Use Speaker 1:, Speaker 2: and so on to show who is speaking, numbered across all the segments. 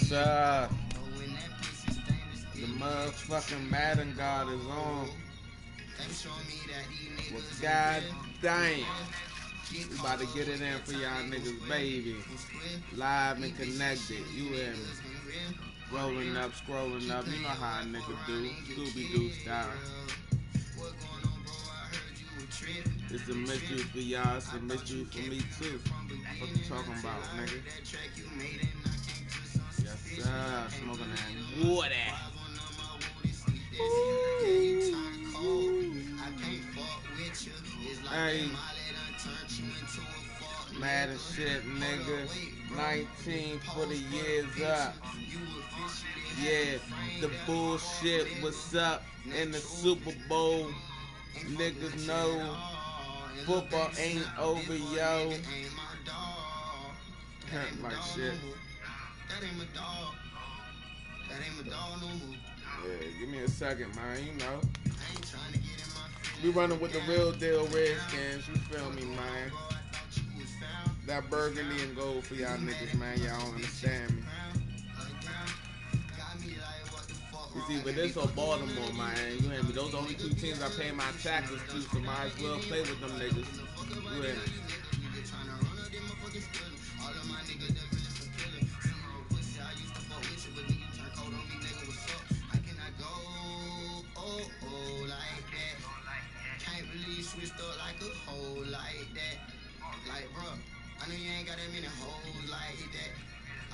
Speaker 1: sir. The motherfucking Madden God is on. Well, god damn. We about to get it in for y'all niggas, baby. Live and connected. You hear me? Rolling up, scrolling up. You know how a nigga do. Scooby-Doo style. It's a mystery for y'all. It's a mystery for me, too. What you talking about, nigga? Yes, sir. Smoking that water. Hey. Mad as shit, nigga. 19 for the years up. Yeah, the bullshit was up in the Super Bowl. Niggas know football ain't over, yo. Like shit. Yeah, give me a second, man, you know. We running with the real deal Redskins, you feel me, man. That burgundy and gold for y'all niggas, man. Y'all don't understand me. It's either this or Baltimore, man. You hear me? Those are the only two teams I pay my taxes to, so might as well play with them niggas. You hear me?
Speaker 2: Switched up like a hoe like that. Like, bro, I know you ain't got that many hoes like that.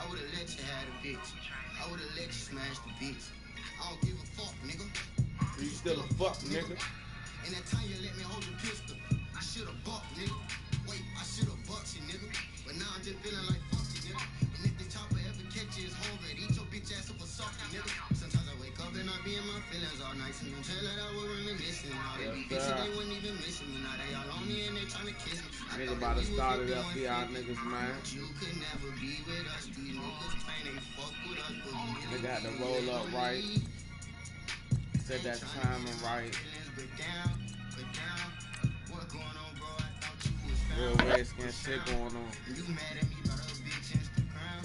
Speaker 2: I would've let you have the bitch. I would've let you smash the bitch. I don't give a fuck, nigga.
Speaker 1: You still a fuck, nigga.
Speaker 2: And that time you let me hold your pistol, I should've bucked, nigga. Wait, I should've bucked you, nigga. But now I'm just feeling like fuck you, nigga. And if the chopper ever catch you, it's hungry. Eat your bitch ass up a sucker, nigga. Sometimes I wake up and I be in my feelings all night. And I'm telling that I was reminiscing. All they be bitching, they wouldn't even miss me. Now they all on me and they trying to kiss me.
Speaker 1: Nigga about to start it up for y'all niggas, man.
Speaker 2: You could never be with us. These niggas claim they fuck with us, but
Speaker 1: they got to roll up right. Said that timing right. Real Redskin shit going on.
Speaker 2: You mad at me about a bitch Instagram?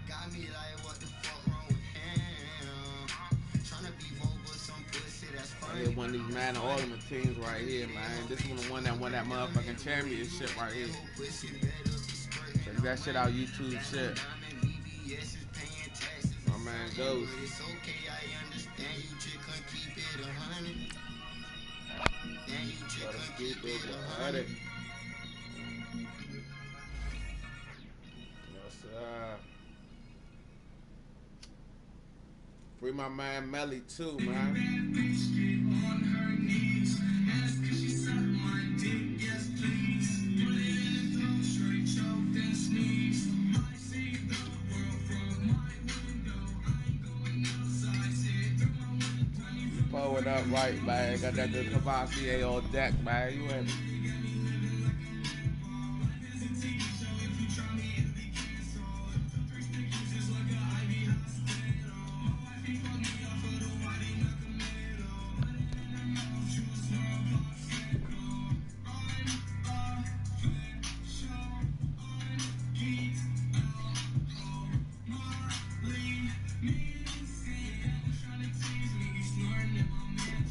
Speaker 2: Got me like, what the fuck wrong with him? Tryna be over some pussy that's funny.
Speaker 1: Yeah, one of these Madden Ultimate teams right here, man. This one the one that won that motherfucking championship right here. Check that shit out, YouTube shit. My man goes.
Speaker 2: It's okay, I understand you just couldn't keep it 100. And you just couldn't keep it 100.
Speaker 1: Yes, sir. Free my man Melly too, man. Pull it up right, man. Got that good Cavassier on deck, man. You in?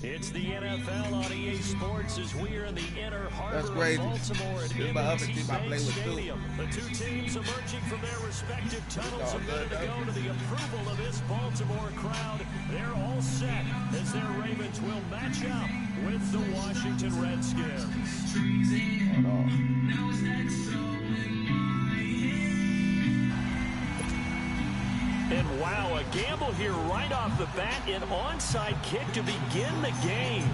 Speaker 3: It's the NFL on EA Sports as we are in the inner harbor of Baltimore at Head-2-Head Stadium. The two teams emerging from their respective tunnels a minute ago to the approval of this Baltimore crowd. They're all set as their Ravens will match up with the Washington Redskins. And wow, a gamble here right off the bat, an onside kick to begin the game.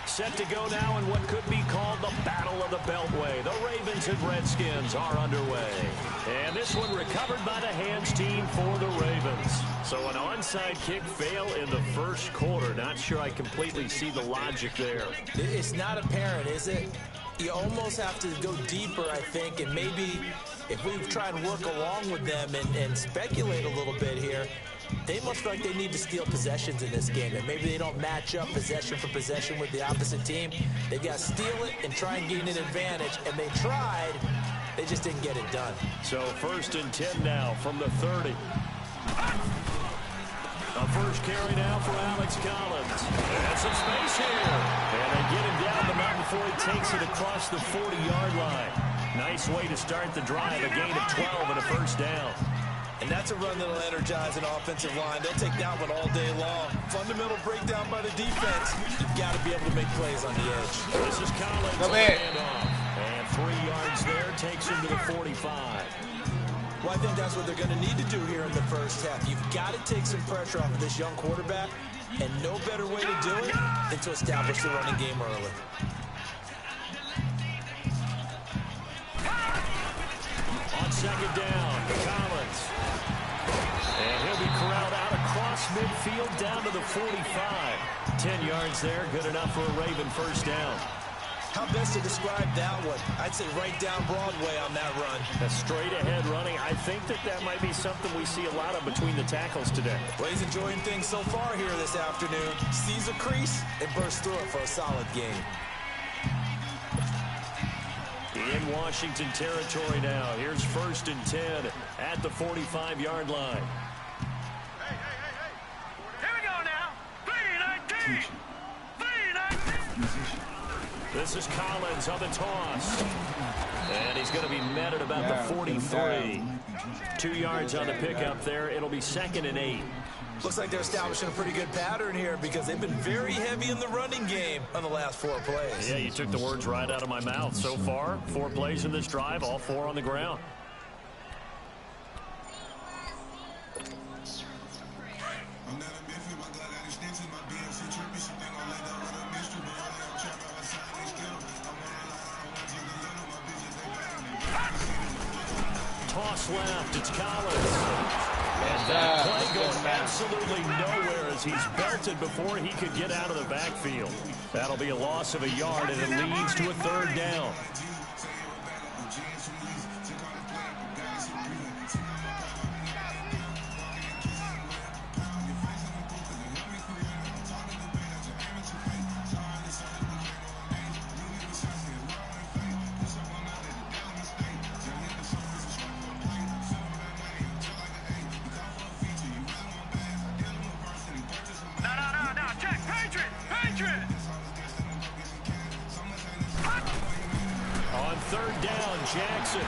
Speaker 3: Set to go now in what could be called the Battle of the Beltway. The Ravens and Redskins are underway. And this one recovered by the hands team for the Ravens. So an onside kick fail in the first quarter. Not sure I completely see the logic there.
Speaker 4: It's not apparent, is it? You almost have to go deeper, I think, and maybe if we try and work along with them and speculate a little bit here, They must feel like they need to steal possessions in this game, and maybe they don't match up possession for possession with the opposite team. They've got to steal it and try and gain an advantage, and they tried. They just didn't get it done.
Speaker 3: So 1st and 10 now from the 30. A first carry now for Alex Collins. And some space here. And they get him down the mountain before he takes it across the 40-yard line. Nice way to start the drive, a gain of 12 and a first down.
Speaker 4: And that's a run that'll energize an offensive line. They'll take that one all day long. Fundamental breakdown by the defense. You've got to be able to make plays on the edge.
Speaker 3: This is Collins on the handoff. And 3 yards there takes him to the 45.
Speaker 4: Well, I think that's what they're going to need to do here in the first half. You've got to take some pressure off of this young quarterback, and no better way to do it than to establish the running game early.
Speaker 3: On 2nd down, Collins. And he'll be corralled out across midfield down to the 45. 10 yards there, good enough for a Raven first down.
Speaker 4: How best to describe that one? I'd say right down Broadway on that run.
Speaker 3: A straight ahead running. I think that might be something we see a lot of between the tackles today.
Speaker 4: Well, he's enjoying things so far here this afternoon. Sees a crease and bursts through it for a solid gain.
Speaker 3: In Washington territory now. Here's 1st and 10 at the 45-yard line.
Speaker 5: Hey. Here we go now. 3-19. 3-19.
Speaker 3: This is Collins on the toss. And he's going to be met at about the 43. 2 yards on the pickup there. It'll be 2nd and 8.
Speaker 4: Looks like they're establishing a pretty good pattern here because they've been very heavy in the running game on the last 4 plays.
Speaker 3: Yeah, you took the words right out of my mouth. So far, 4 plays in this drive, all 4 on the ground. Toss left, it's Collins. And that play goes absolutely nowhere as he's belted before he could get out of the backfield. That'll be a loss of a yard, and it leads to a 3rd down. On 3rd down, Jackson.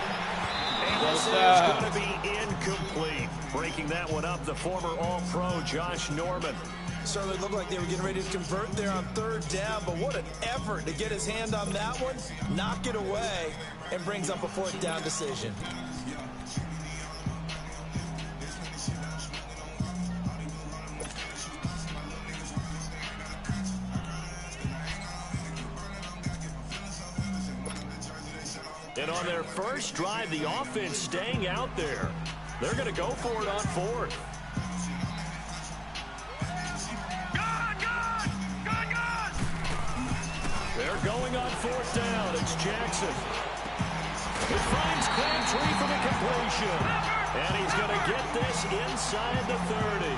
Speaker 3: And this is going to be incomplete. Breaking that one up, the former All-Pro Josh Norman.
Speaker 4: Certainly looked like they were getting ready to convert there on 3rd down, but what an effort to get his hand on that one, knock it away, and brings up a 4th down decision.
Speaker 3: And on their first drive, the offense staying out there. They're going to go for it on 4th. They're going on 4th down. It's Jackson. It finds Crabtree for the completion. And he's going to get this inside the 30.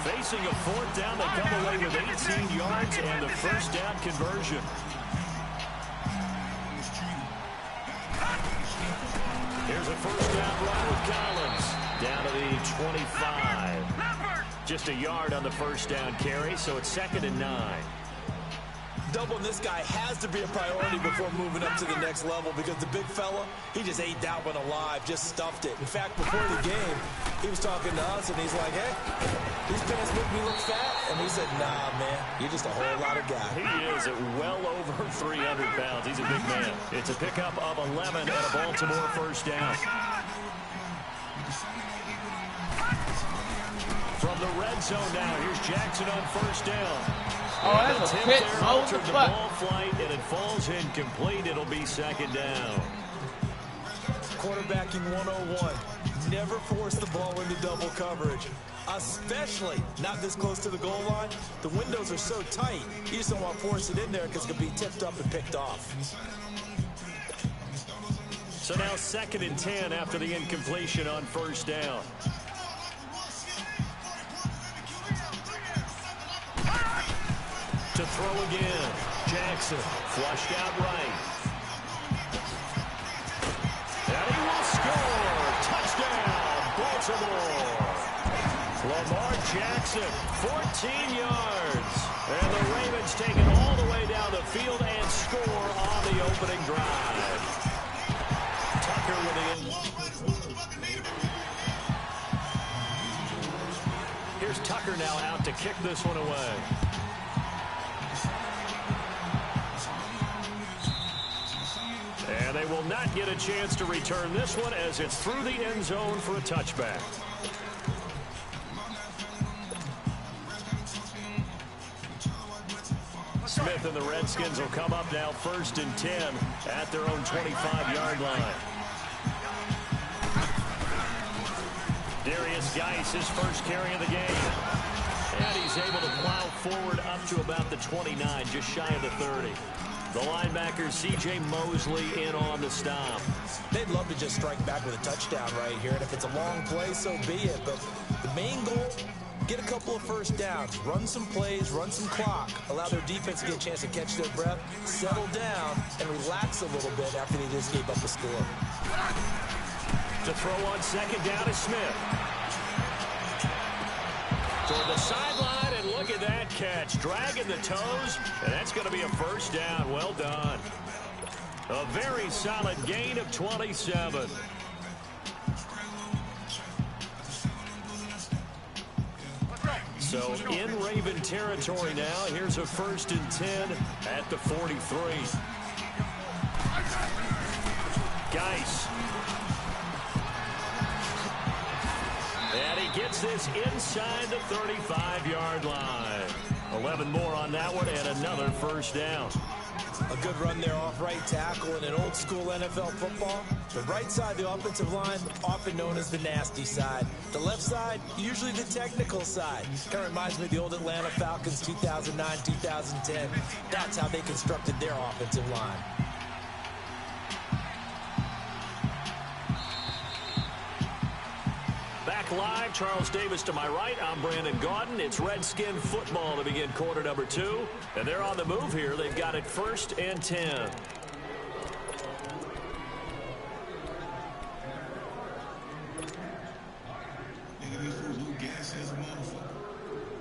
Speaker 3: Facing a 4th down, they come away with 18 yards and the first down conversion. Here's a first down run with Collins. Down to the 25. Just a yard on the first down carry, so it's 2nd and 9.
Speaker 4: Doubling this guy has to be a priority before moving up to the next level because the big fella, he just ate that one alive, just stuffed it. In fact, before the game, he was talking to us, and he's like, hey, these pants make me look fat. And we said, nah, man, you're just a whole lot of guy.
Speaker 3: He is at well over 300 pounds. He's a big man. It's a pickup of 11 and a Baltimore first down. From the red zone now, here's Jackson on first down.
Speaker 1: Oh, that's a pitch. Oh,
Speaker 3: the ball flight, and it falls incomplete. It'll be 2nd down.
Speaker 4: Quarterbacking 101. Never force the ball into double coverage, especially not this close to the goal line. The windows are so tight, you just don't want to force it in there because it could be tipped up and picked off.
Speaker 3: So now 2nd and 10 after the incompletion on first down. To throw again. Jackson flushed out right. And he will score. Touchdown, Baltimore. Lamar Jackson, 14 yards. And the Ravens take it all the way down the field and score on the opening drive. Tucker with the... Here's Tucker now out to kick this one away. And they will not get a chance to return this one as it's through the end zone for a touchback. Smith and the Redskins will come up now 1st and 10 at their own 25-yard line. Darius Geis, his first carry of the game. And he's able to plow forward up to about the 29, just shy of the 30. The linebacker, C.J. Mosley, in on the stop.
Speaker 4: They'd love to just strike back with a touchdown right here, and if it's a long play, so be it. But the main goal, get a couple of first downs, run some plays, run some clock, allow their defense to get a chance to catch their breath, settle down, and relax a little bit after they just gave up the score.
Speaker 3: To throw on 2nd down is Smith. Toward the sideline, and look at that catch. Dragging the toes, and that's going to be a first down. Well done. A very solid gain of 27. So in Raven territory now. Here's a 1st and 10 at the 43. Geis. And he gets this inside the 35-yard line. 11 more on that one and another first down.
Speaker 4: A good run there off right tackle in an old school NFL football. The right side of the offensive line, often known as the nasty side. The left side, usually the technical side. Kind of reminds me of the old Atlanta Falcons 2009-2010. That's how they constructed their offensive line.
Speaker 3: Back live, Charles Davis to my right. I'm Brandon Gaudin. It's Redskin football to begin quarter number 2. And they're on the move here. They've got it 1st and 10.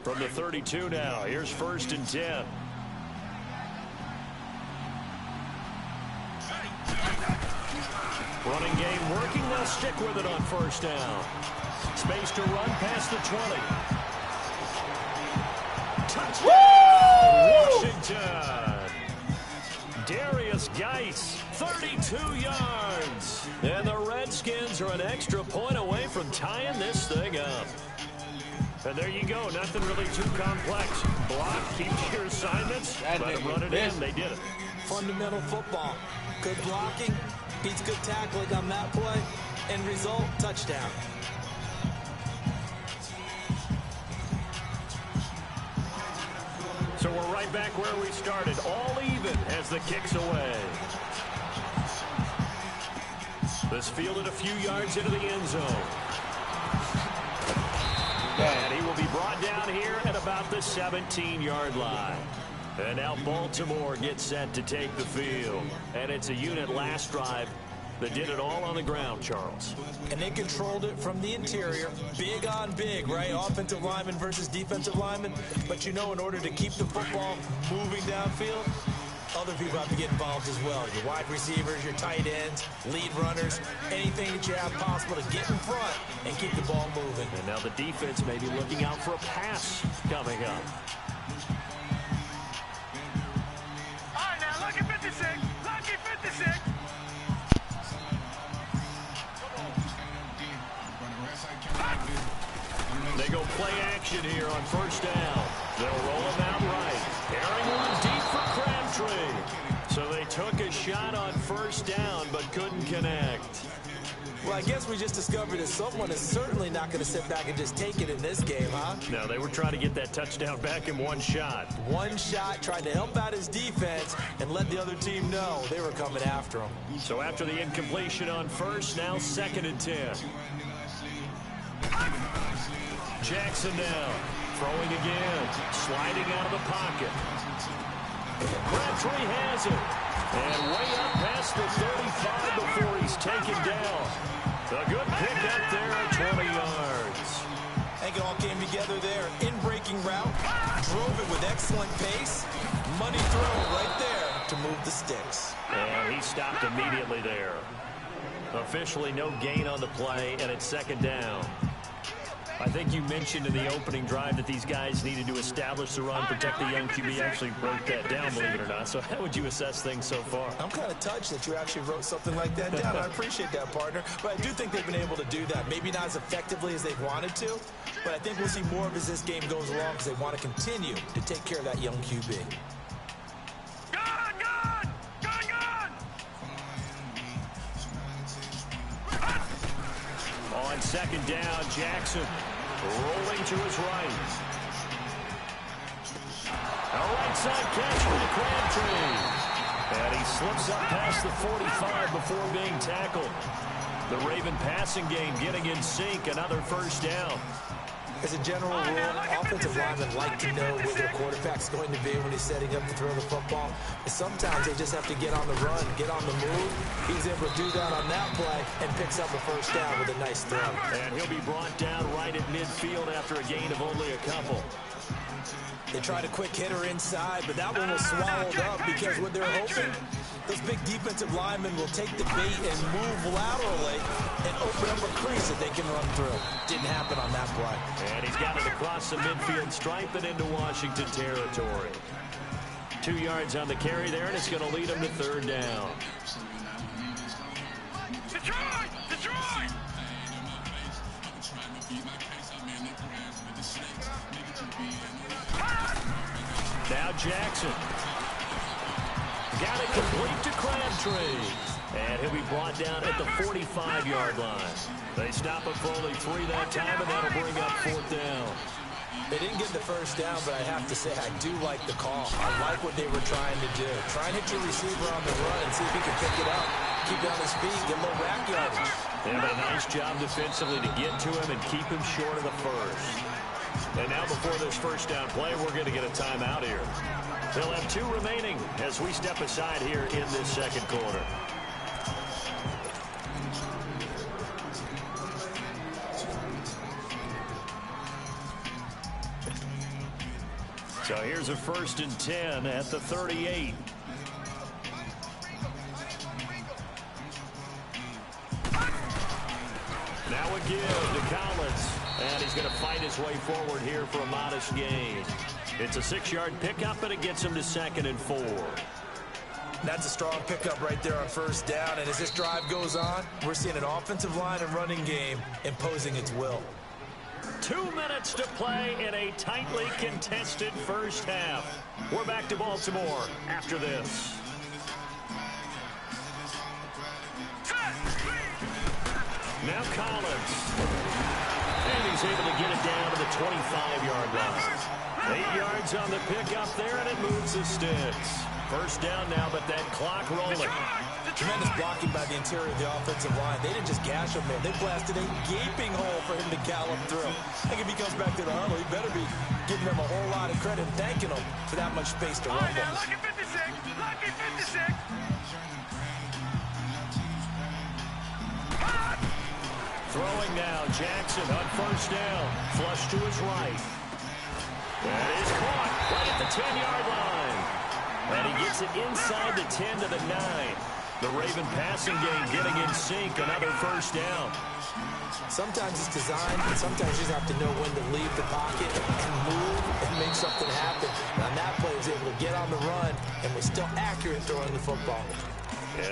Speaker 3: From the 32 now, here's 1st and 10. Running game working. They'll stick with it on 1st down. Space to run past the 20. Touchdown, Washington. Darius Geis, 32 yards. And the Redskins are an extra point away from tying this thing up. And there you go. Nothing really too complex. Block, keep your assignments, let them run it in. They did it.
Speaker 4: Fundamental football. Good blocking, beats good tackling on that play. End result, touchdown.
Speaker 3: So we're right back where we started. All even as the kick's away. This fielded a few yards into the end zone. And he will be brought down here at about the 17-yard line. And now Baltimore gets set to take the field. And it's a unit last drive that did it all on the ground, Charles.
Speaker 4: And they controlled it from the interior. Big on big, right? Offensive lineman versus defensive lineman. But you know, in order to keep the football moving downfield, other people have to get involved as well. Your wide receivers, your tight ends, lead runners, anything that you have possible to get in front and keep the ball moving.
Speaker 3: And now the defense may be looking out for a pass coming up.
Speaker 5: All right, now look at 56. Lucky 56.
Speaker 3: They go play action here on 1st down. They'll roll him out right. Carrying one deep for Crabtree. So they took a shot on 1st down but couldn't connect.
Speaker 4: Well, I guess we just discovered that someone is certainly not going to sit back and just take it in this game, huh?
Speaker 3: No, they were trying to get that touchdown back in one shot.
Speaker 4: One shot, tried to help out his defense and let the other team know they were coming after him.
Speaker 3: So after the incompletion on 1st, now 2nd and 10. Jackson down. Throwing again. Sliding out of the pocket. Crabtree has it. And way up past the 35 before he's taken down. A good pick up there at 20 yards.
Speaker 4: I think it all came together there. In-breaking route. Drove it with excellent pace. Money throw right there to move the sticks.
Speaker 3: And he stopped immediately there. Officially no gain on the play, and it's second down. I think you mentioned in the opening drive that these guys needed to establish the run, protect the young QB. Actually wrote that down, believe it or not. So how would you assess things so far?
Speaker 4: I'm kind of touched that you actually wrote something like that down. I appreciate that, partner. But I do think they've been able to do that. Maybe not as effectively as they've wanted to, but I think we'll see more of as this game goes along because they want to continue to take care of that young QB.
Speaker 3: On second down, Jackson rolling to his right. A right side catch by Crabtree. And he slips up past the 45 before being tackled. The Raven passing game getting in sync. Another first down.
Speaker 4: As a general rule, offensive linemen like to know where their quarterback's going to be when he's setting up to throw the football. But sometimes they just have to get on the run, get on the move. He's able to do that on that play and picks up a first down with a nice throw.
Speaker 3: And he'll be brought down right at midfield after a gain of only a couple.
Speaker 4: They tried a quick hitter inside, but that one was swallowed up because what they're hoping, those big defensive linemen will take the bait and move laterally and open up a crease that they can run through. Didn't happen on that play.
Speaker 3: And he's got it across the midfield stripe and into Washington territory. 2 yards on the carry there, and it's going to lead him to third down.
Speaker 5: Detroit! Detroit!
Speaker 3: Now Jackson. Got it complete to Crabtree. And he'll be brought down at the 45-yard line. They stop him for only 3 that time, and that'll bring up fourth down.
Speaker 4: They didn't get the first down, but I have to say I do like the call. I like what they were trying to do. Try and hit your receiver on the run and see if he can pick it up. Keep it on his feet, get a little rack yardage.
Speaker 3: They have a nice job defensively to get to him and keep him short of the first. And now before this first down play, we're going to get a timeout here. They'll have 2 remaining as we step aside here in this second quarter. So here's a 1st and 10 at the 38. Now a give to Collins. And he's going to fight his way forward here for a modest gain. It's a 6-yard pickup, and it gets him to 2nd and 4.
Speaker 4: That's a strong pickup right there on first down. And as this drive goes on, we're seeing an offensive line and running game imposing its will.
Speaker 3: 2 minutes to play in a tightly contested first half. We're back to Baltimore after this. Now Collins. And he's able to get it down to the 25-yard line. 8 yards on the pickup there, and it moves the sticks. First down now, but that clock rolling.
Speaker 4: Tremendous blocking by the interior of the offensive line. They didn't just gash him there. They blasted a gaping hole for him to gallop through. I think if he comes back to the huddle, he better be giving them a whole lot of credit and thanking them for that much space to rumble.
Speaker 5: Now, lucky 56! Lucky 56!
Speaker 3: Throwing now, Jackson on first down. Flush to his right. That is caught right at the 10-yard line. And he gets it inside the 10 to the 9. The Raven passing game getting in sync. Another first down.
Speaker 4: Sometimes it's designed, but sometimes you just have to know when to leave the pocket and move and make something happen. And on that play, he was able to get on the run and was still accurate throwing the football.
Speaker 3: We're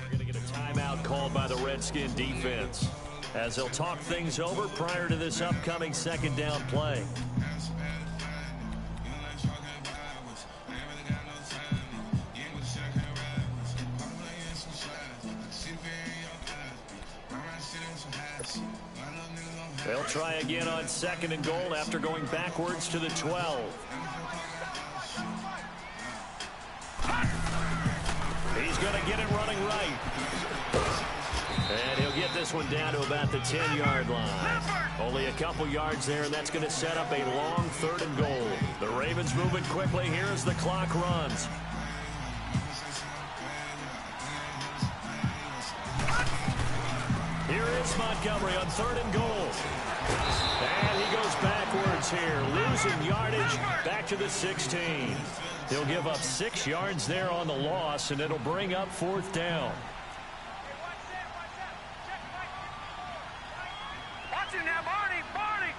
Speaker 3: going to get a timeout called by the Redskin defense as they'll talk things over prior to this upcoming second down play. They'll try again on 2nd and goal after going backwards to the 12. He's going to get it running right. And he'll get this one down to about the 10-yard line. Only a couple yards there, and that's going to set up a long 3rd and goal. The Ravens moving quickly here as the clock runs. Here is Montgomery on 3rd and goal. And he goes backwards here, losing yardage back to the 16. He'll give up 6 yards there on the loss, and it'll bring up 4th down.
Speaker 5: Watch him now, Barney! Barney!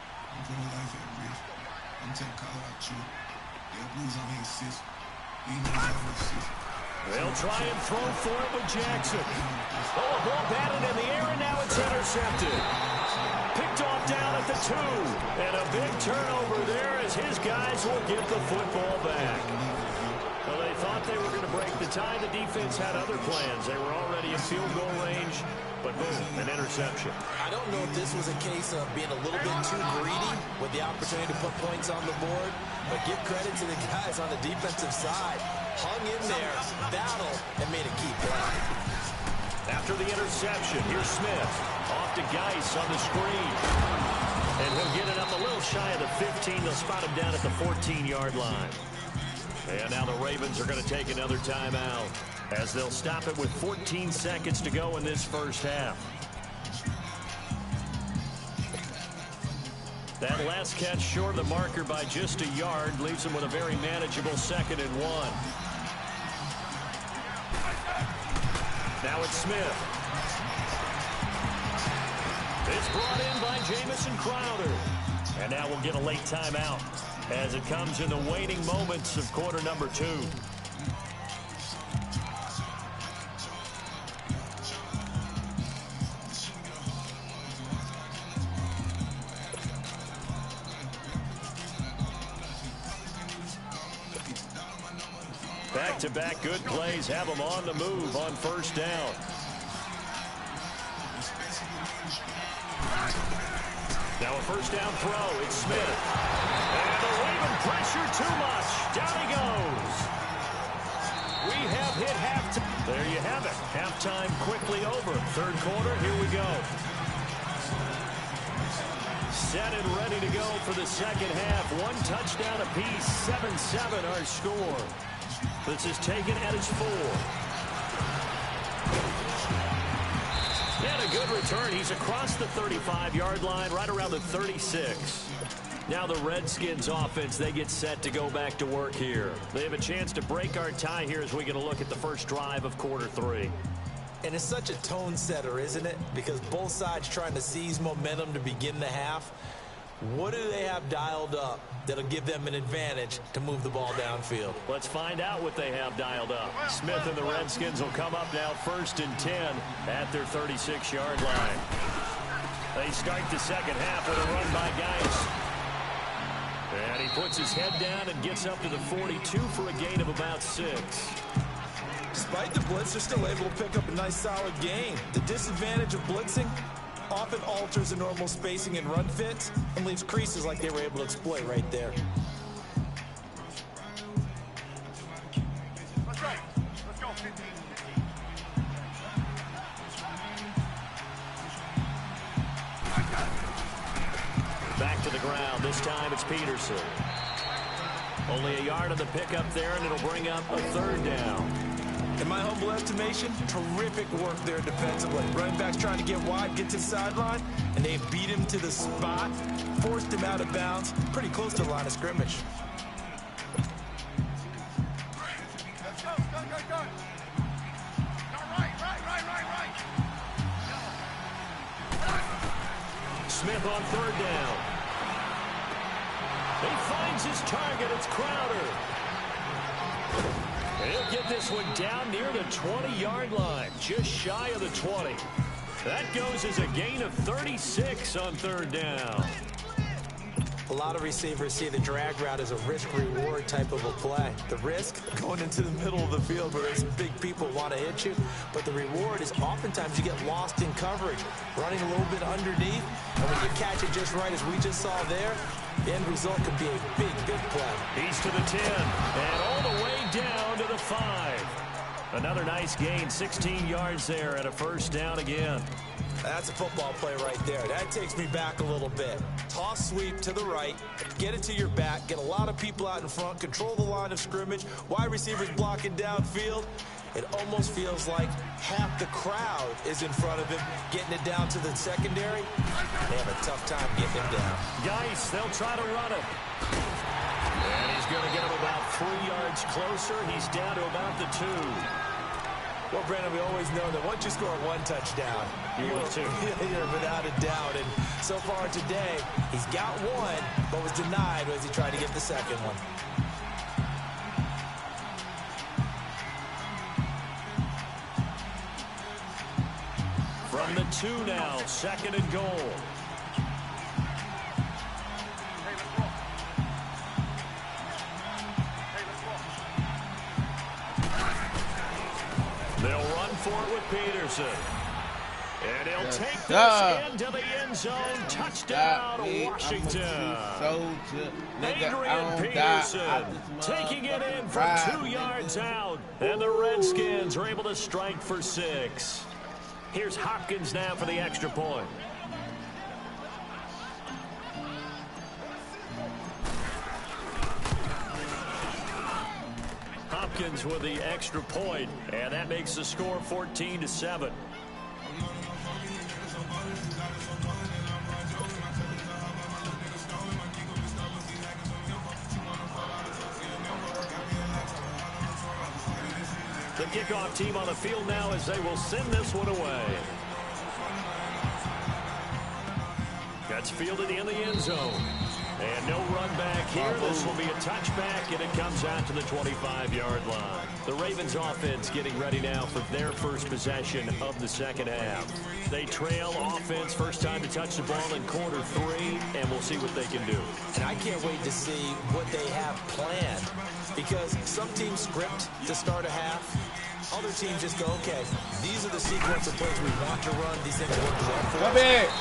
Speaker 3: They'll try and throw for it with Jackson. Oh, a ball batted in the air, and now it's intercepted. Picked off down at the 2. And a big turnover there as his guys will get the football back. Well, they thought they were going to break the tie. The defense had other plans. They were already in field goal range, but boom, an interception.
Speaker 4: I don't know if this was a case of being a little bit too greedy with the opportunity to put points on the board, but give credit to the guys on the defensive side. Hung in there, battled, and made a key play.
Speaker 3: After the interception, here's Smith. Off to Geis on the screen. And he'll get it up a little shy of the 15. They'll spot him down at the 14-yard line. And now the Ravens are going to take another timeout as they'll stop it with 14 seconds to go in this first half. That last catch short of the marker by just a yard leaves them with a very manageable 2nd and 1. Now it's Smith. It's brought in by Jamison Crowder. And now we'll get a late timeout as it comes in the waning moments of quarter number 2. Back-to-back good plays have them on the move on 1st down. Now a 1st down throw. It's Smith. And the Raven pressure too much. Down he goes. We have hit halftime. There you have it. Halftime quickly over. 3rd quarter. Here we go. Set and ready to go for the 2nd half. 1 touchdown apiece. 7-7 our score. This is taken at its 4. And a good return. He's across the 35-yard line, right around the 36. Now the Redskins offense, they get set to go back to work here. They have a chance to break our tie here as we get a look at the first drive of quarter 3.
Speaker 4: And it's such a tone setter, isn't it? Because both sides trying to seize momentum to begin the half. What do they have dialed up that'll give them an advantage to move the ball downfield?
Speaker 3: Let's find out what they have dialed up. Smith and the Redskins will come up now 1st and 10 at their 36-yard line. They start the 2nd half with a run by Geis. And he puts his head down and gets up to the 42 for a gain of about 6.
Speaker 4: Despite the blitz, they're still able to pick up a nice solid gain. The disadvantage of blitzing often alters the normal spacing and run fits and leaves creases like they were able to exploit right there.
Speaker 5: Let's right. Let's go, 15.
Speaker 3: Back to the ground. This time it's Peterson. Only a yard on the pickup there, and it'll bring up a 3rd down.
Speaker 4: In my humble estimation, terrific work there defensively. Running back's trying to get wide, get to the sideline, and they beat him to the spot, forced him out of bounds, pretty close to the line of scrimmage.
Speaker 5: Let's go, go. Right.
Speaker 3: Smith on 3rd down. He finds his target. It's Crowder. He'll get this one down near the 20-yard line, just shy of the 20. That goes as a gain of 36 on 3rd down.
Speaker 4: A lot of receivers see the drag route as a risk-reward type of a play. The risk, going into the middle of the field where there's big people want to hit you, but the reward is oftentimes you get lost in coverage, running a little bit underneath, and when you catch it just right, as we just saw there, the end result could be a big, big play.
Speaker 3: He's to the 10, and all the way down to the 5. Another nice gain, 16 yards there, and a first down again.
Speaker 4: That's a football play right there. That takes me back a little bit. Toss sweep to the right, get it to your back, get a lot of people out in front, control the line of scrimmage, wide receivers blocking downfield. It almost feels like half the crowd is in front of him, getting it down to the secondary. They have a tough time getting it down.
Speaker 3: Geis, they'll try to run it. And he's going to get him about 3 yards closer. He's down to about the 2.
Speaker 4: Well, Brandon, we always know that once you score one touchdown, you're without a doubt. And so far today, he's got one, but was denied as he tried to get the second one.
Speaker 3: From the 2 now, 2nd and goal. They'll run for it with Peterson. And he'll take this into the end zone. Touchdown, Washington. Adrian Peterson taking it in for 2 yards out. And the Redskins are able to strike for 6. Here's Hopkins now for the extra point. Hopkins with the extra point, and that makes the score 14-7. The kickoff team on the field now as they will send this one away. That's fielded in the end zone. And no run back here. This will be a touchback, and it comes out to the 25-yard line. The Ravens offense getting ready now for their first possession of the second half. They trail offense, first time to touch the ball in quarter 3, and we'll see what they can do.
Speaker 4: And I can't wait to see what they have planned, because some teams script to start a half. Other teams just go, okay, these are the sequence of plays we want to run. These things work well for us.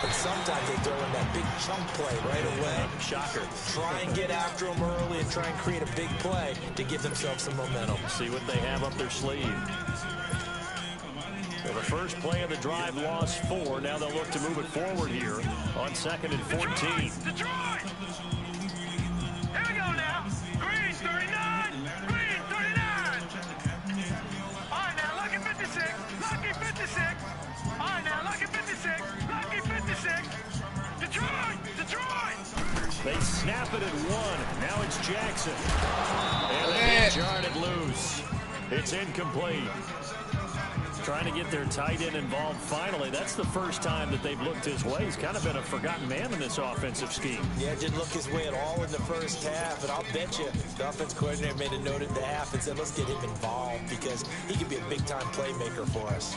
Speaker 4: But sometimes they throw in that big chunk play right away.
Speaker 3: Shocker.
Speaker 4: Try and get after them early and try and create a big play to give themselves some momentum.
Speaker 3: See what they have up their sleeve. Well, the first play of the drive lost 4. Now they'll look to move it forward here on 2nd and 14.
Speaker 5: Detroit! Here we go now. Green 39. Green 39. All right, now lucky 56. Lucky 56. All right, now lucky 56. Lucky 56. Detroit! Detroit!
Speaker 3: They snap it at 1. Now it's Jackson. And they jarred it loose. It's incomplete. Trying to get their tight end involved finally. That's the first time that they've looked his way. He's kind of been a forgotten man in this offensive scheme.
Speaker 4: Yeah, didn't look his way at all in the first half. And I'll bet you the offense coordinator made a note at the half and said, let's get him involved because he could be a big-time playmaker for us.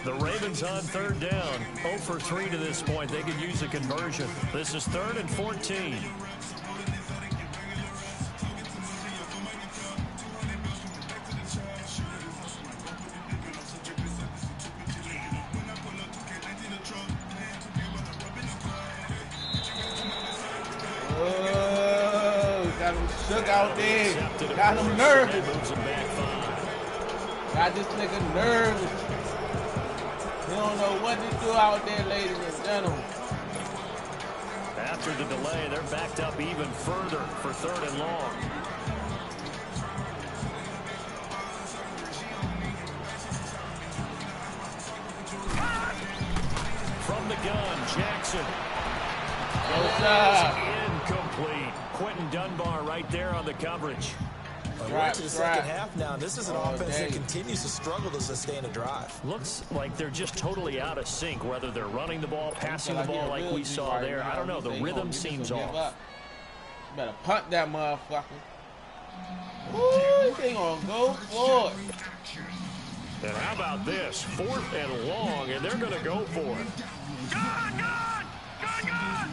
Speaker 3: The Ravens on 3rd down. 0 for 3 to this point. They could use a conversion. This is 3rd and 14.
Speaker 1: Got him shook out there. Got him nervous. Got this nigga nervous. He don't know what to do out there, ladies and gentlemen.
Speaker 3: After the delay, they're backed up even further for 3rd and long. From the gun, Jackson. Incomplete. Quentin Dunbar right there on the coverage.
Speaker 4: We're into the second half now. This is an offense that continues to struggle to sustain a drive.
Speaker 3: Looks like they're just totally out of sync, whether they're running the ball, passing the ball like we saw there. I don't know. The rhythm seems off.
Speaker 1: Better punt that motherfucker. Ooh, they gonna go for it.
Speaker 3: And how about this? 4th and long, and they're going to go for it.
Speaker 5: Gone, gone! Gone, gone!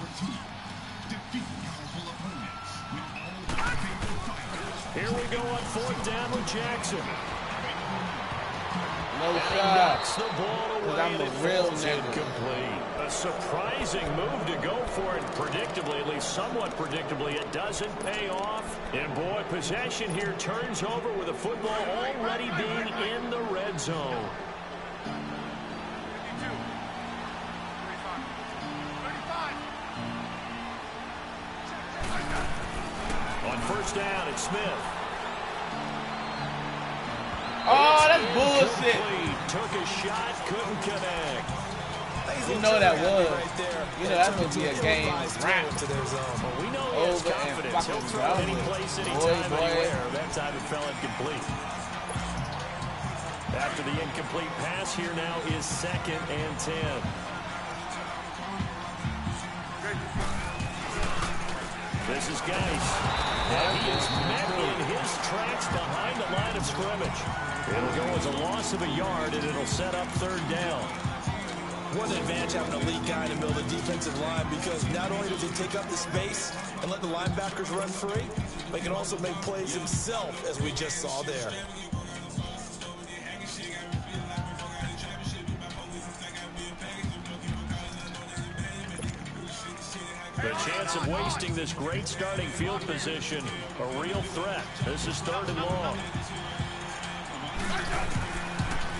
Speaker 3: Here we go on 4th down with Jackson.
Speaker 1: No
Speaker 3: And he
Speaker 1: shot.
Speaker 3: knocks the ball away.
Speaker 1: I'm a
Speaker 3: and it
Speaker 1: real
Speaker 3: falls
Speaker 1: nigga.
Speaker 3: incomplete. A surprising move to go for it. Predictably, at least somewhat predictably, it doesn't pay off. And boy, possession here turns over with the football already being in the red zone.
Speaker 5: 35.
Speaker 3: On 1st down, it's Smith.
Speaker 1: Oh, that's bullshit.
Speaker 3: Incomplete. Took a shot, couldn't connect.
Speaker 1: You know that was.
Speaker 4: Right there.
Speaker 1: You know that's going to be a game wrap.
Speaker 4: To their zone.
Speaker 3: Well, we know he has
Speaker 1: Over and
Speaker 3: confidence. He'll
Speaker 1: fucking
Speaker 3: throw it any
Speaker 1: done with.
Speaker 3: place,
Speaker 1: Boy,
Speaker 3: anytime,
Speaker 1: boy.
Speaker 3: anywhere. That time it fell incomplete. After the incomplete pass, here now is 2nd and 10. This is Geis. And he is met in his tracks behind the line of scrimmage. It'll go as a loss of a yard, and it'll set up 3rd down.
Speaker 4: What an advantage having an elite guy in the middle of the defensive line, because not only does he take up the space and let the linebackers run free, but he can also make plays himself, as we just saw there.
Speaker 3: The chance of wasting this great starting field position, a real threat. This is 3rd and long.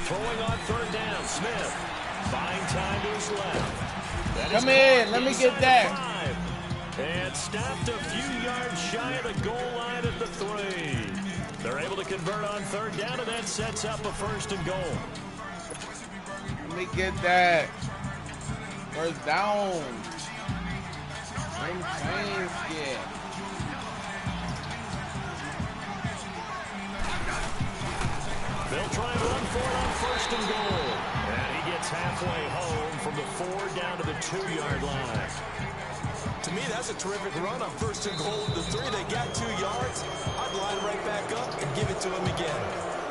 Speaker 3: Throwing on 3rd down, Smith. Buying time to his left.
Speaker 1: Come in, let me get that.
Speaker 3: 5. And stopped a few yards shy of the goal line at the 3. They're able to convert on 3rd down, and that sets up a 1st and goal.
Speaker 1: Let me get that. 1st down. Same chains, yeah.
Speaker 3: They'll try and run for it on 1st and goal. And he gets halfway home from the 4 down to the 2-yard line.
Speaker 4: To me, that's a terrific run on 1st and goal. The 3, they got 2 yards. I'd line right back up and give it to him again.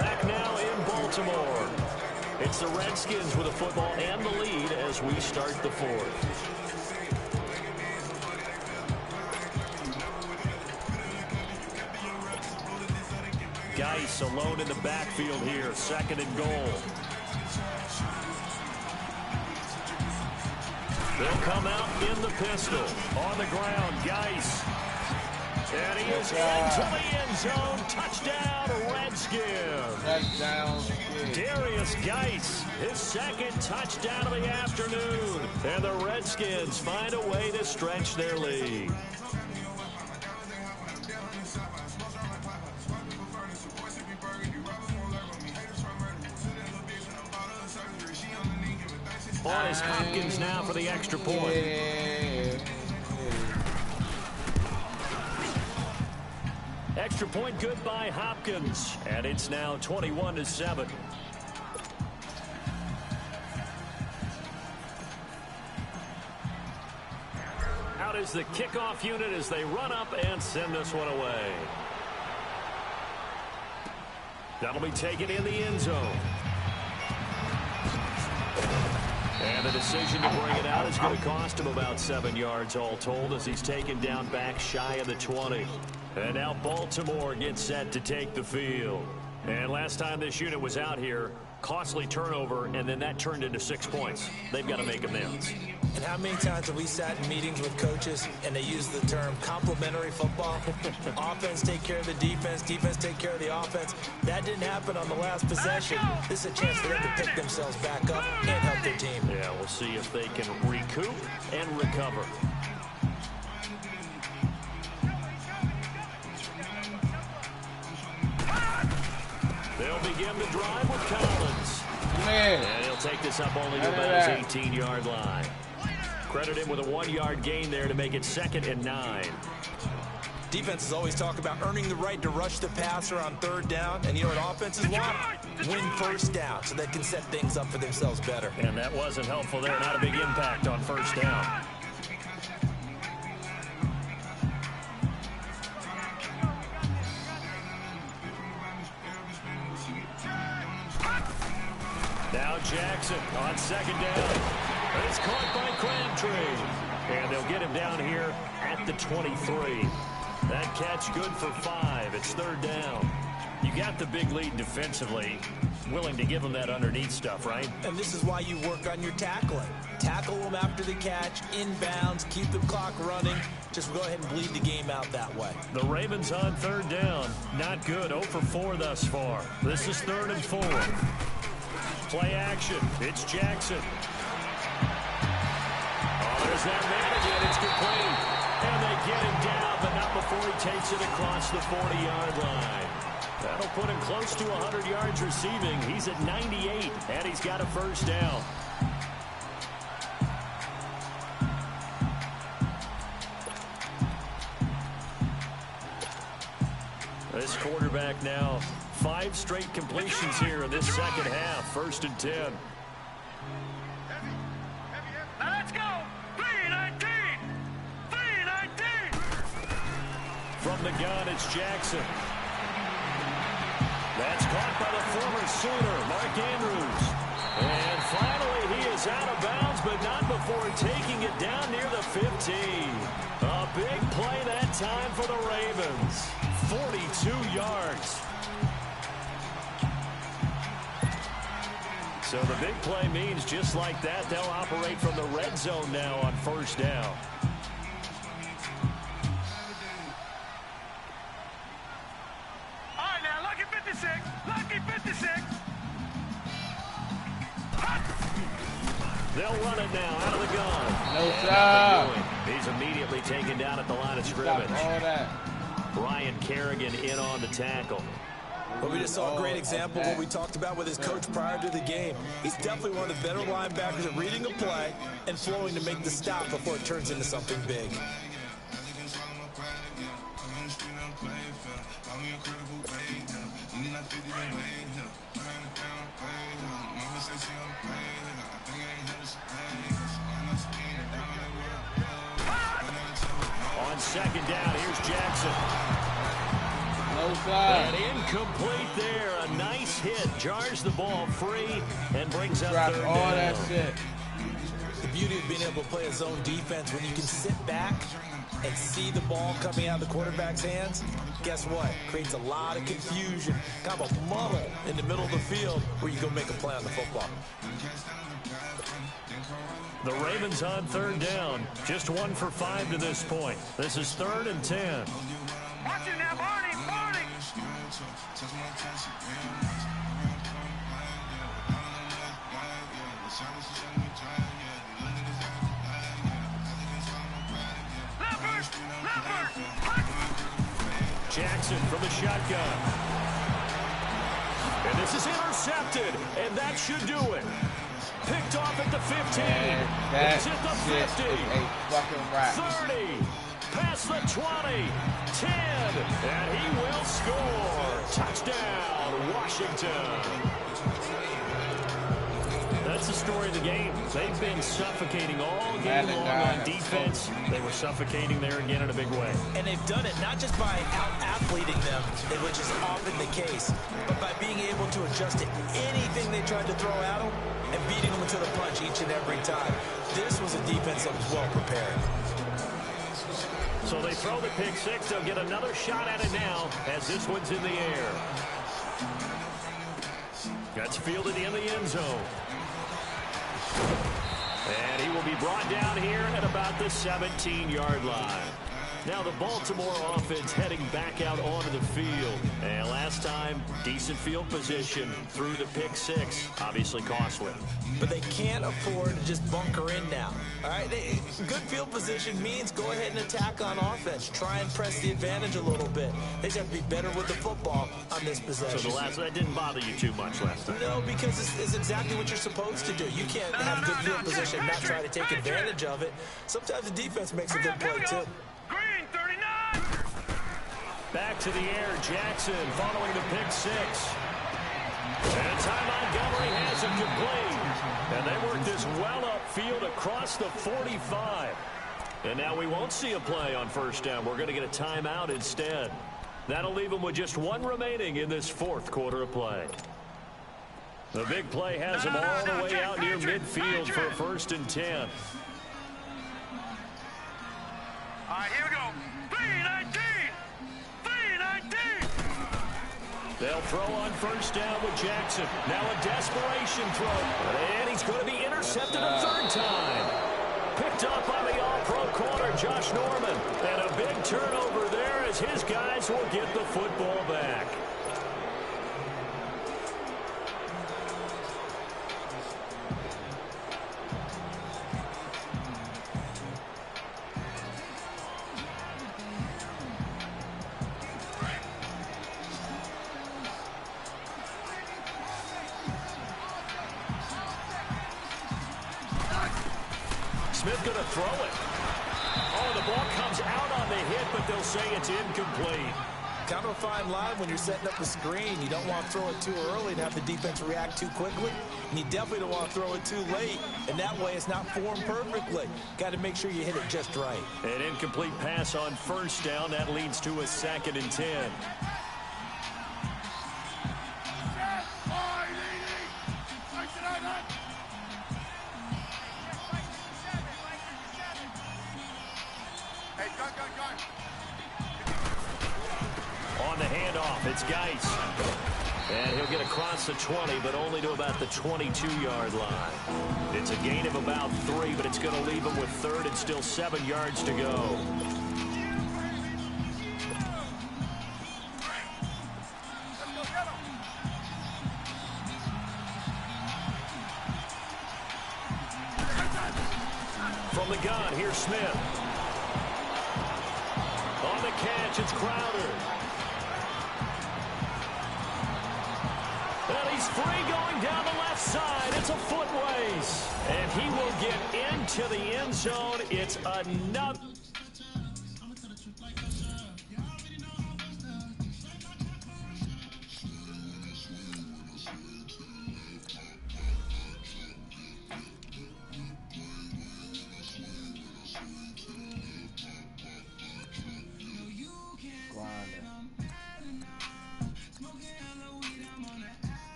Speaker 3: Back now in Baltimore. It's the Redskins with the football and the lead as we start the 4th. Geis alone in the backfield here, 2nd and goal. They'll come out in the pistol. On the ground, Geis. And he is into the end zone. Touchdown, Redskins.
Speaker 1: Touchdown.
Speaker 3: Darius Geis, his 2nd touchdown of the afternoon. And the Redskins find a way to stretch their lead. On is Hopkins now for the extra point. Extra point good by Hopkins. And it's now 21-7. Out is the kickoff unit as they run up and send this one away. That'll be taken in the end zone. And the decision to bring it out is going to cost him about 7 yards all told as he's taken down back shy of the 20. And now Baltimore gets set to take the field. And last time this unit was out here, costly turnover, and then that turned into 6 points. They've got to make amends.
Speaker 4: And how many times have we sat in meetings with coaches and they use the term complementary football? Offense take care of the defense, defense take care of the offense. That didn't happen on the last possession. This is a chance for them to pick themselves back up and help their team.
Speaker 3: Yeah, we'll see if they can recoup and recover. They'll begin the drive with Collins.
Speaker 1: Man.
Speaker 3: And he'll take this up only to about his 18-yard line. Credit him with a 1-yard gain there to make it 2nd and 9.
Speaker 4: Defenses always talk about earning the right to rush the passer on 3rd down. And you know what offenses want? Win 1st down so they can set things up for themselves better.
Speaker 3: And that wasn't helpful there. Not a big impact on 1st down. Now Jackson on second down. It's caught by Crabtree. And they'll get him down here at the 23. That catch good for 5. It's third down. You got the big lead defensively. Willing to give them that underneath stuff, right?
Speaker 4: And this is why you work on your tackling. Tackle them after the catch, inbounds, keep the clock running. Just go ahead and bleed the game out that way.
Speaker 3: The Ravens on third down. Not good. 0 for 4 thus far. This is 3rd and 4. Play action. It's Jackson. Oh, there's that man again. It's complete. And they get him down, but not before he takes it across the 40-yard line. That'll put him close to 100 yards receiving. He's at 98, and he's got a first down. This quarterback now, 5 straight completions here in this second half. 1st and 10.
Speaker 5: Now let's go. 319. 319.
Speaker 3: From the gun, it's Jackson. That's caught by the former Sooner, Mark Andrews. And finally, he is out of bounds, but not before taking it down near the 15. A big play that time for the Ravens. 42 yards. So the big play means just like that, they'll operate from the red zone now on first down.
Speaker 5: All right, now, lucky 56. Lucky 56.
Speaker 3: They'll run it now out of the gun.
Speaker 1: No, sir.
Speaker 3: He's immediately taken down at the line of scrimmage.
Speaker 1: All that.
Speaker 3: Ryan Kerrigan in on the tackle.
Speaker 4: Well, we just saw a great example of what we talked about with his coach prior to the game. He's definitely one of the better linebackers at reading a play and flowing to make the stop before it turns into something big.
Speaker 3: On second down, here's Jackson.
Speaker 1: No side.
Speaker 3: And incomplete there. A nice hit. Jars the ball free and brings up
Speaker 1: Drop
Speaker 3: third
Speaker 1: all
Speaker 3: down.
Speaker 1: that shit.
Speaker 4: The beauty of being able to play a zone defense when you can sit back and see the ball coming out of the quarterback's hands, guess what? Creates a lot of confusion, kind of a muddle in the middle of the field where you go make a play on the football.
Speaker 3: The Ravens on third down. Just 1 for 5 to this point. This is 3rd and 10.
Speaker 5: Watch it now, Barney. Barney.
Speaker 3: Jackson from the shotgun. And this is intercepted. And that should do it. Picked off at the 15.
Speaker 1: That
Speaker 3: He's at the
Speaker 1: shit
Speaker 3: 50.
Speaker 1: is a fucking rap.
Speaker 3: 30. Past the 20. 10. And he will score. Touchdown, Washington. That's the story of the game. They've been suffocating all game long on defense. They were suffocating there again in a big way.
Speaker 4: And they've done it not just by out-athleting them, which is often the case, but by being able to adjust to anything they tried to throw at them and beating them to the punch each and every time. This was a defense that was well prepared.
Speaker 3: So they throw the pick six. They'll get another shot at it now as this one's in the air. That's fielded in the end zone. And he will be brought down here at about the 17-yard line. Now the Baltimore offense heading back out onto the field. And last time, decent field position through the pick six. Obviously costly.
Speaker 4: But they can't afford to just bunker in now. All right, good field position means go ahead and attack on offense. Try and press the advantage a little bit. They just have to be better with the football on this possession.
Speaker 3: So that didn't bother you too much last time?
Speaker 4: No, because it's exactly what you're supposed to do. You can't have good field position and not try to take advantage of it. Sometimes the defense makes a good play, too.
Speaker 5: Green, 39.
Speaker 3: Back to the air, Jackson following the pick six. And Ty Montgomery has it complete. And they work this well upfield across the 45. And now we won't see a play on first down. We're going to get a timeout instead. That'll leave them with just one remaining in this fourth quarter of play. The big play has him all the way out near midfield for a 1st and 10.
Speaker 5: All right, here we go. 3-19. 3-19.
Speaker 3: They'll throw on 1st down with Jackson. Now a desperation throw. And he's going to be intercepted a 3rd time. Picked up by the all-pro corner, Josh Norman. And a big turnover there as his guys will get the football back. Smith going to throw it. Oh, the ball comes out on the hit, but they'll say it's incomplete.
Speaker 4: Kind of a fine line when you're setting up the screen. You don't want to throw it too early and have the defense react too quickly. And you definitely don't want to throw it too late. And that way it's not formed perfectly. Got to make sure you hit it just right.
Speaker 3: An incomplete pass on 1st down. That leads to a 2nd and 10. On the handoff, it's Geis. And he'll get across the 20, but only to about the 22-yard line. It's a gain of about 3, but it's going to leave him with 3rd and still 7 yards to go. From the gun, here's Smith. On the catch, it's Crowder. And he's free going down the left side. It's a foot race. And he will get into the end zone. It's another.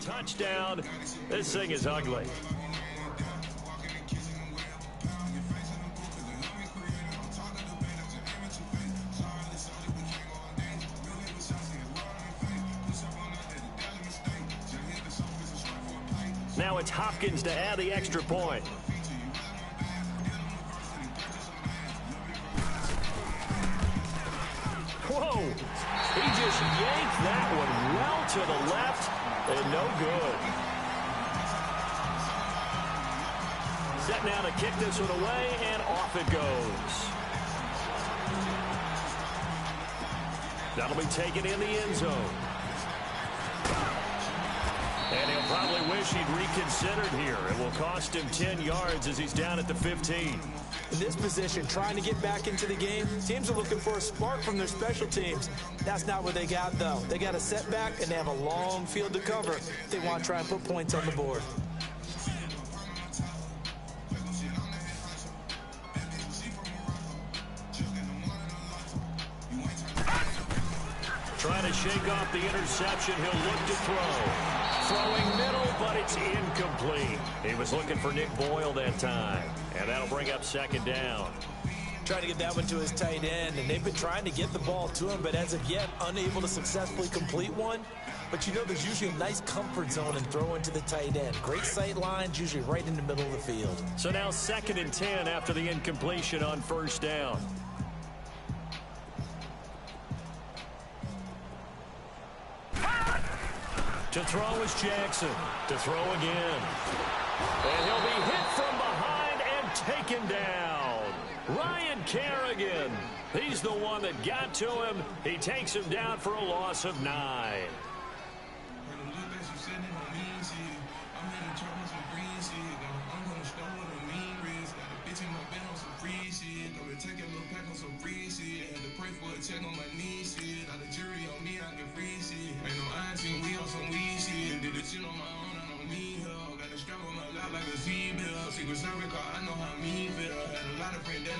Speaker 3: Touchdown. This thing is ugly. Now it's Hopkins to add the extra point. Whoa! He just yanked that one well to the left and no good. Set now to kick this one away, and off it goes. That'll be taken in the end zone. And he'll probably wish he'd reconsidered here. It will cost him 10 yards as he's down at the 15.
Speaker 4: In this position, trying to get back into the game, teams are looking for a spark from their special teams. That's not what they got, though. They got a setback, and they have a long field to cover if they want to try and put points on the board.
Speaker 3: Trying to shake off the interception. He'll look to throw. Throwing middle, but it's incomplete. He was looking for Nick Boyle that time. And that'll bring up 2nd down.
Speaker 4: Trying to get that one to his tight end, and they've been trying to get the ball to him, but as of yet, unable to successfully complete one. But you know there's usually a nice comfort zone in throwing to the tight end. Great sight lines, usually right in the middle of the field.
Speaker 3: So now 2nd and 10 after the incompletion on 1st down. To throw is Jackson. To throw again. And he'll be hit from behind and taken down. Ryan Kerrigan. He's the one that got to him. He takes him down for a loss of 9.
Speaker 2: to take a little pack on some free shit. Had to pray for a check on my knee shit. Now the jury on me, I get free shit. Ain't no auntie, we on some weed shit. Did the shit on my own, I don't need help. Got the strap on my lap like a Z-bill. Secret Service car, I know how me feel. Had a lot of friends that